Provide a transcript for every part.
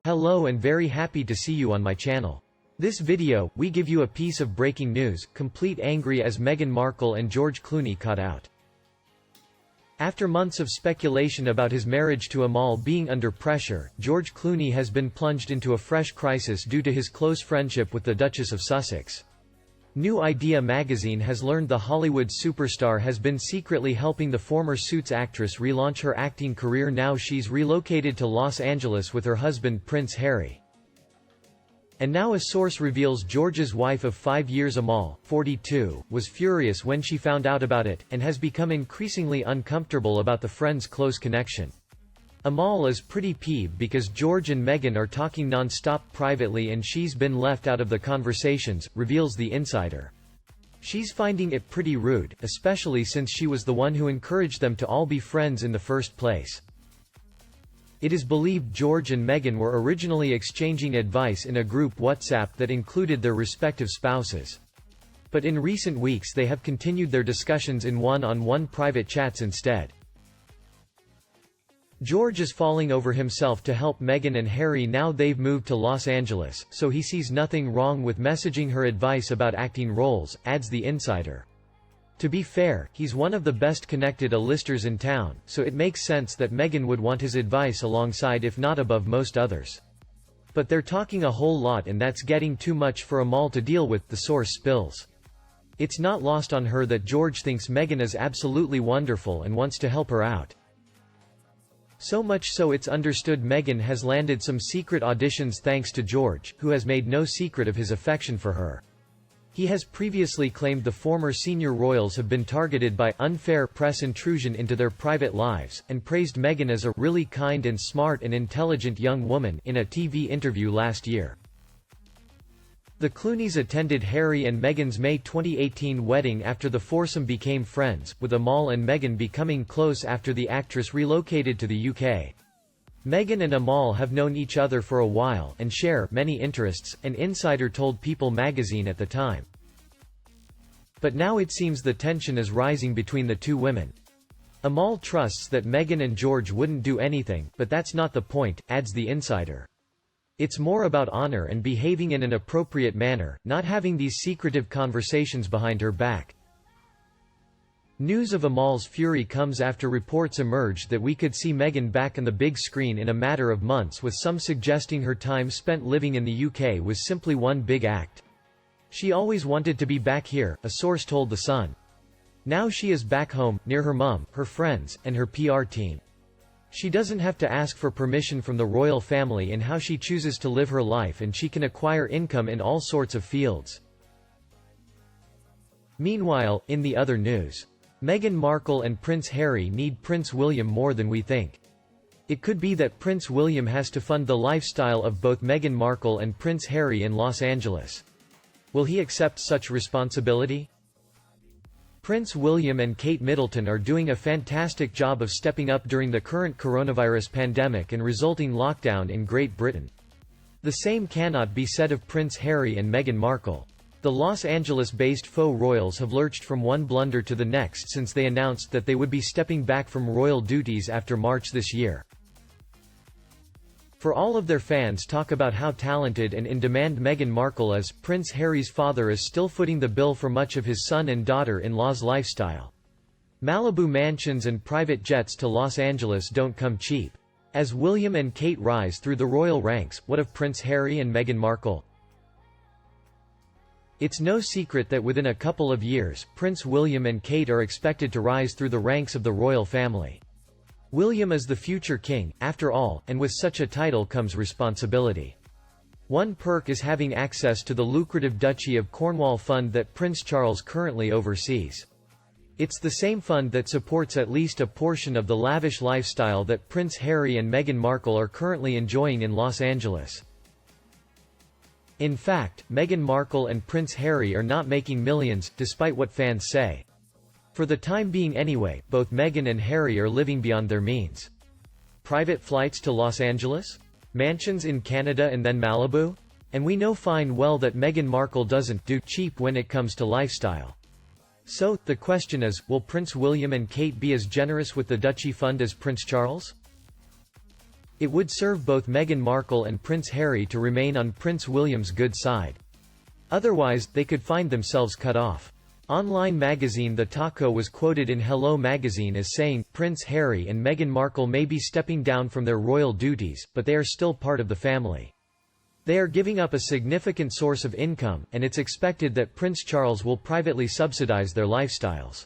Hello and very happy to see you on my channel. This video, we give you a piece of breaking news, complete angry as Meghan Markle and George Clooney caught out. After months of speculation about his marriage to Amal being under pressure, George Clooney has been plunged into a fresh crisis due to his close friendship with the Duchess of Sussex. New Idea magazine has learned the Hollywood superstar has been secretly helping the former Suits actress relaunch her acting career. Now she's relocated to Los Angeles with her husband Prince Harry. And now a source reveals George's wife of 5 years, Amal, 42, was furious when she found out about it, and has become increasingly uncomfortable about the friends' close connection. Amal is pretty peeved because George and Meghan are talking non-stop privately and she's been left out of the conversations, reveals the insider. She's finding it pretty rude, especially since she was the one who encouraged them to all be friends in the first place. It is believed George and Meghan were originally exchanging advice in a group WhatsApp that included their respective spouses. But in recent weeks they have continued their discussions in one-on-one private chats instead. George is falling over himself to help Meghan and Harry now they've moved to Los Angeles, so he sees nothing wrong with messaging her advice about acting roles, adds the insider. To be fair, he's one of the best connected A-listers in town, so it makes sense that Meghan would want his advice alongside if not above most others. But they're talking a whole lot and that's getting too much for Amal to deal with, the source spills. It's not lost on her that George thinks Meghan is absolutely wonderful and wants to help her out. So much so it's understood Meghan has landed some secret auditions thanks to George, who has made no secret of his affection for her. He has previously claimed the former senior royals have been targeted by unfair press intrusion into their private lives, and praised Meghan as a really kind and smart and intelligent young woman in a TV interview last year. The Clooneys attended Harry and Meghan's May 2018 wedding after the foursome became friends, with Amal and Meghan becoming close after the actress relocated to the UK. Meghan and Amal have known each other for a while and share many interests, an insider told People magazine at the time. But now it seems the tension is rising between the two women. Amal trusts that Meghan and George wouldn't do anything, but that's not the point, adds the insider. It's more about honor and behaving in an appropriate manner, not having these secretive conversations behind her back. News of Amal's fury comes after reports emerged that we could see Meghan back on the big screen in a matter of months, with some suggesting her time spent living in the UK was simply one big act. She always wanted to be back here, a source told The Sun. Now she is back home, near her mum, her friends, and her PR team. She doesn't have to ask for permission from the royal family in how she chooses to live her life, and she can acquire income in all sorts of fields. Meanwhile, in the other news, Meghan Markle and Prince Harry need Prince William more than we think. It could be that Prince William has to fund the lifestyle of both Meghan Markle and Prince Harry in Los Angeles. Will he accept such responsibility? Prince William and Kate Middleton are doing a fantastic job of stepping up during the current coronavirus pandemic and resulting lockdown in Great Britain. The same cannot be said of Prince Harry and Meghan Markle. The Los Angeles-based faux royals have lurched from one blunder to the next since they announced that they would be stepping back from royal duties after March this year. For all of their fans talk about how talented and in-demand Meghan Markle is, Prince Harry's father is still footing the bill for much of his son and daughter-in-law's lifestyle. Malibu mansions and private jets to Los Angeles don't come cheap. As William and Kate rise through the royal ranks, what of Prince Harry and Meghan Markle? It's no secret that within a couple of years, Prince William and Kate are expected to rise through the ranks of the royal family. William is the future king, after all, and with such a title comes responsibility. One perk is having access to the lucrative Duchy of Cornwall fund that Prince Charles currently oversees. It's the same fund that supports at least a portion of the lavish lifestyle that Prince Harry and Meghan Markle are currently enjoying in Los Angeles. In fact, Meghan Markle and Prince Harry are not making millions, despite what fans say. For the time being anyway, both Meghan and Harry are living beyond their means. Private flights to Los Angeles? Mansions in Canada and then Malibu? And we know fine well that Meghan Markle doesn't do cheap when it comes to lifestyle. So, the question is, will Prince William and Kate be as generous with the Duchy fund as Prince Charles? It would serve both Meghan Markle and Prince Harry to remain on Prince William's good side. Otherwise, they could find themselves cut off. Online magazine The Taco was quoted in Hello magazine as saying, "Prince Harry and Meghan Markle may be stepping down from their royal duties, but they are still part of the family. They are giving up a significant source of income, and it's expected that Prince Charles will privately subsidize their lifestyles."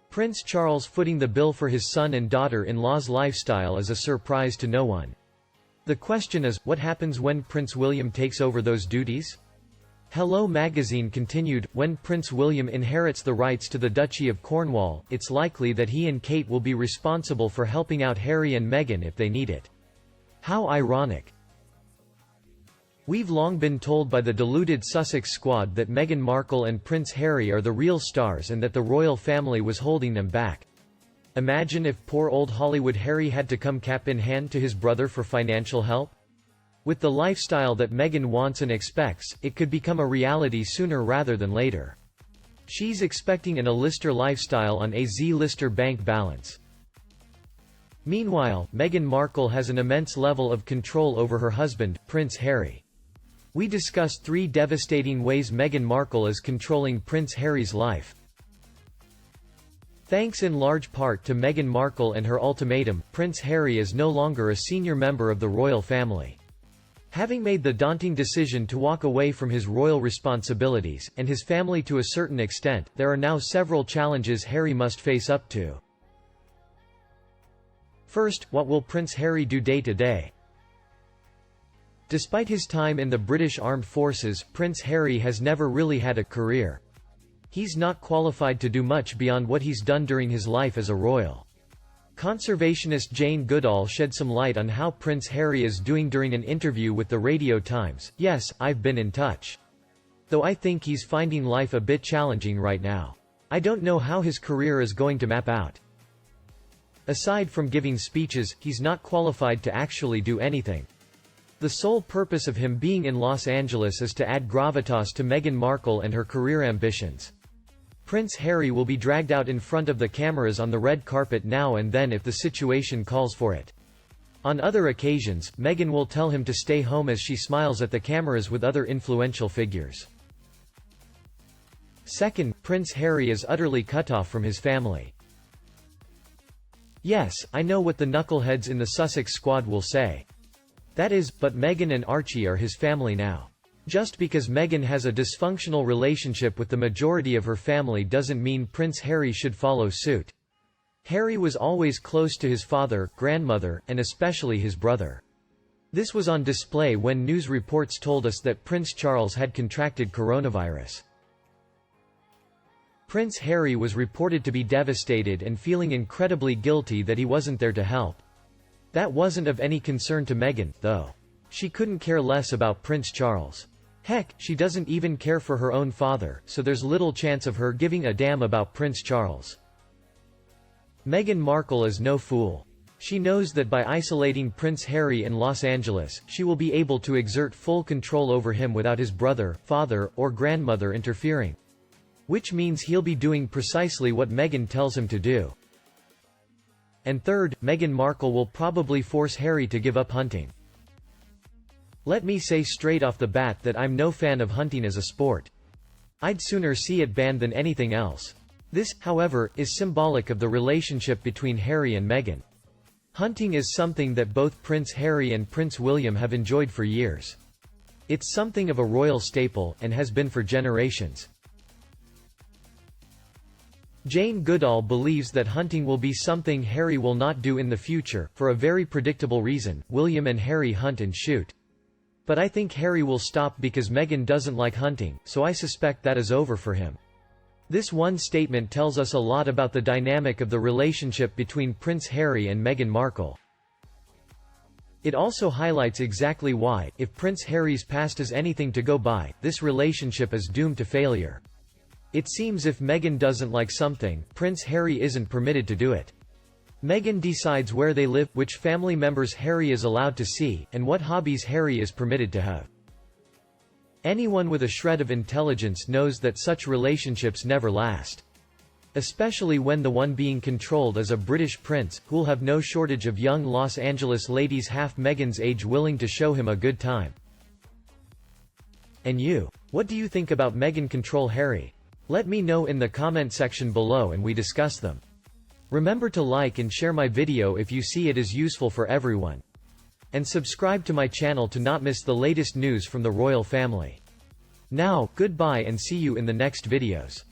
Prince Charles footing the bill for his son and daughter-in-law's lifestyle is a surprise to no one. The question is, what happens when Prince William takes over those duties? Hello magazine continued, "When Prince William inherits the rights to the Duchy of Cornwall, it's likely that he and Kate will be responsible for helping out Harry and Meghan if they need it." How ironic. We've long been told by the deluded Sussex squad that Meghan Markle and Prince Harry are the real stars and that the royal family was holding them back. Imagine if poor old Hollywood Harry had to come cap in hand to his brother for financial help? With the lifestyle that Meghan wants and expects, it could become a reality sooner rather than later. She's expecting an A-lister lifestyle on a Z-lister bank balance. Meanwhile, Meghan Markle has an immense level of control over her husband, Prince Harry. We discussed 3 devastating ways Meghan Markle is controlling Prince Harry's life. Thanks in large part to Meghan Markle and her ultimatum, Prince Harry is no longer a senior member of the royal family. Having made the daunting decision to walk away from his royal responsibilities, and his family to a certain extent, there are now several challenges Harry must face up to. First, what will Prince Harry do day to day? Despite his time in the British Armed Forces, Prince Harry has never really had a career. He's not qualified to do much beyond what he's done during his life as a royal. Conservationist Jane Goodall shed some light on how Prince Harry is doing during an interview with the Radio Times. "Yes, I've been in touch. Though I think he's finding life a bit challenging right now. I don't know how his career is going to map out. Aside from giving speeches, he's not qualified to actually do anything. The sole purpose of him being in Los Angeles is to add gravitas to Meghan Markle and her career ambitions. Prince Harry will be dragged out in front of the cameras on the red carpet now and then if the situation calls for it. On other occasions, Meghan will tell him to stay home as she smiles at the cameras with other influential figures." Second, Prince Harry is utterly cut off from his family. Yes, I know what the knuckleheads in the Sussex squad will say. That is, but Meghan and Archie are his family now. Just because Meghan has a dysfunctional relationship with the majority of her family doesn't mean Prince Harry should follow suit. Harry was always close to his father, grandmother, and especially his brother. This was on display when news reports told us that Prince Charles had contracted coronavirus. Prince Harry was reported to be devastated and feeling incredibly guilty that he wasn't there to help. That wasn't of any concern to Meghan, though. She couldn't care less about Prince Charles. Heck, she doesn't even care for her own father, so there's little chance of her giving a damn about Prince Charles. Meghan Markle is no fool. She knows that by isolating Prince Harry in Los Angeles, she will be able to exert full control over him without his brother, father, or grandmother interfering. Which means he'll be doing precisely what Meghan tells him to do. And third, Meghan Markle will probably force Harry to give up hunting. Let me say straight off the bat that I'm no fan of hunting as a sport. I'd sooner see it banned than anything else. This, however, is symbolic of the relationship between Harry and Meghan. Hunting is something that both Prince Harry and Prince William have enjoyed for years. It's something of a royal staple, and has been for generations. Jane Goodall believes that hunting will be something Harry will not do in the future, for a very predictable reason: William and Harry hunt and shoot. But I think Harry will stop because Meghan doesn't like hunting, so I suspect that is over for him. This one statement tells us a lot about the dynamic of the relationship between Prince Harry and Meghan Markle. It also highlights exactly why, if Prince Harry's past is anything to go by, this relationship is doomed to failure. It seems if Meghan doesn't like something, Prince Harry isn't permitted to do it. Meghan decides where they live, which family members Harry is allowed to see, and what hobbies Harry is permitted to have. Anyone with a shred of intelligence knows that such relationships never last. Especially when the one being controlled is a British prince, who'll have no shortage of young Los Angeles ladies half Meghan's age willing to show him a good time. And you? What do you think about Meghan control Harry? Let me know in the comment section below and we discuss them. Remember to like and share my video if you see it is useful for everyone. And subscribe to my channel to not miss the latest news from the royal family. Now, goodbye and see you in the next videos.